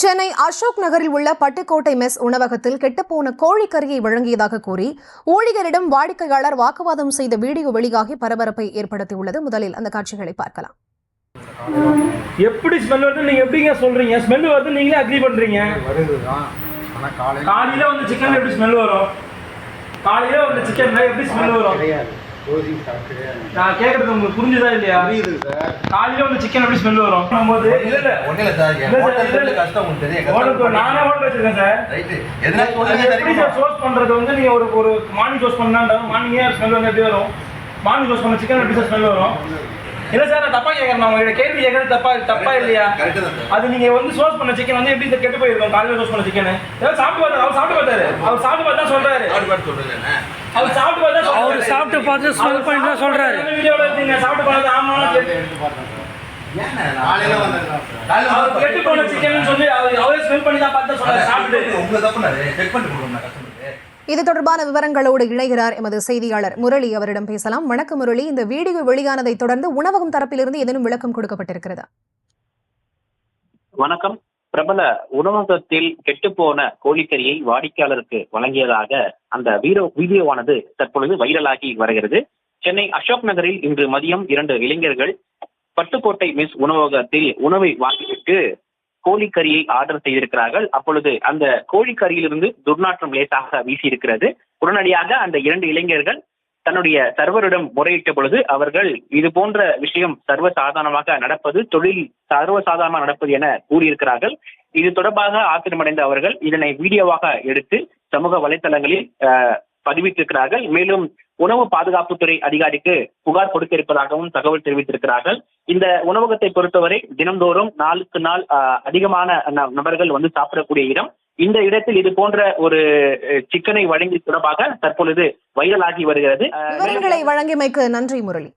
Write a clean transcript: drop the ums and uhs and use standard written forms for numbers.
சென்னை அசோக் நகரில் உள்ள பட்டுக்கோட்டை மெஸ் உணவகத்தில் கெட்டுப்போன கோழிக்கறியை வழங்கியதாக கூறி ஊழியரிடம் வாடிக்கையாளர் வாக்குவாதம் செய்த வீடியோ வெளியாகி பரபரப்பை ஏற்படுத்தியுள்ளது. முதலில் அந்த காட்சிகளை பார்க்கலாம். எப்படி ஸ்மெல் வருது நீங்க எப்படிங்க சொல்றீங்க? ஸ்மெல் வருது நீங்களே அக்ரி பண்றீங்க. காலையில வந்து சிக்கன்ல எப்படி ஸ்மெல் வரும்? காலையில வந்து சிக்கன்ல எப்படி ஸ்மெல் வரும்? நான் கேக்குறது உங்களுக்கு புரிஞ்சுதா இல்லையா? காலையில வந்து சிக்கன் எப்படி ஸ்மெல் வரும்? போது இல்ல இல்ல ஒண்ணே இல்ல கஷ்டம் உங்களுக்கு தெரியும். நானே ஓட வச்சிருக்கேன் சார். ரைட். எப்படி சார் சோர்ஸ் பண்றது வந்து நீங்க ஒரு மார்னிங் சோர்ஸ் பண்ணா மார்னிங்கே ஸ்மெல் வந்து எப்படி வரும்? மார்னிங் சோர்ஸ் பண்ண சிக்கன் எப்படி ஸ்மெல் வரும்? இல்ல சார் நான் தப்பா கேட்கறேன். நான் உங்ககிட்ட கேள்வி கேட்கறது தப்பா இல்லையா? அது நீங்க வந்து சோர்ஸ் பண்ண சிக்கன் வந்து எப்படி கெட்டு போயிருக்கும்? காலையில சோர்ஸ் பண்ண சிக்கன் ஏதாவது சாப்பிட்டு பார்த்தாரு. அவர் சாப்பிட்டு பார்த்தா சொல்றாரு. அவர் சாப்பிட்டு பார்த்து ஸ்மெல் பண்ணி தான் சொல்றாரு. வீடியோல நீங்க சாப்பிட்டு பார்த்தா ஆமான்னு அவர் கெட்டு போன சிக்கன் சொல்லி அவரே ஸ்மெல் பண்ணி தான் பார்த்தா சொல்றாரு. சாப்பிட்டு உங்களுக்கு தப்புனாரு செக் பண்ணி கொடுங்க கஸ்டமருக்கு. இது தொடர்பான விவரங்களோடு இணைகிறார் எமது செய்தியாளர் முரளி. அவரிடம் பேசலாம். வணக்கம் முரளி. இந்த வீடியோ வெளியானதை தொடர்ந்து உணவகம் தரப்பிலிருந்து ஏதேனும் விளக்கம் கொடுக்கப்பட்டிருக்கிறதா? வணக்கம். பிரபல உணவகத்தில் கெட்டுப்போன கோழிக்கறியை வாடிக்கையாளருக்கு வழங்கியதாக அந்த வீடியோவானது தற்பொழுது வைரலாகி வருகிறது. சென்னை அசோக் நகரில் இன்று மதியம் 2 இளைஞர்கள் பட்டுக்கோட்டை மெஸ் உணவகத்தில் உணவை வாங்கிவிட்டு கோழிக்கறியை ஆர்டர் செய்திருக்கிறார்கள். அப்பொழுது அந்த கோழிக்கறியிலிருந்து துர்நாற்றம் லேசாக வீசியிருக்கிறது. உடனடியாக அந்த 2 இளைஞர்கள் தன்னுடைய சர்வரிடம் முறையிட்ட பொழுது அவர்கள் இது போன்ற விஷயம் சர்வசாதாரணமாக நடப்பது, தொழில் சர்வசாதாரணமாக நடப்பது என கூறியிருக்கிறார்கள். இது தொடர்பாக ஆத்திரமடைந்த அவர்கள் இதனை வீடியோவாக எடுத்து சமூக வலைதளங்களில் பதிவிட்டிருக்கிறார்கள். மேலும் உணவு பாதுகாப்புத்துறை அதிகாரிக்கு புகார் கொடுக்க இருப்பதாகவும் தகவல் தெரிவித்திருக்கிறார்கள். இந்த உணவகத்தை பொறுத்தவரை தினந்தோறும் நாளுக்கு நாள் அதிகமான நபர்கள் வந்து சாப்பிடக்கூடிய இடம். இந்த இடத்தில் இது போன்ற ஒரு சிக்கனை வழங்கி தொடர்பாக தற்பொழுது வைரலாகி வருகிறது. விவரங்களை வழங்கியமைக்கு நன்றி முரளி.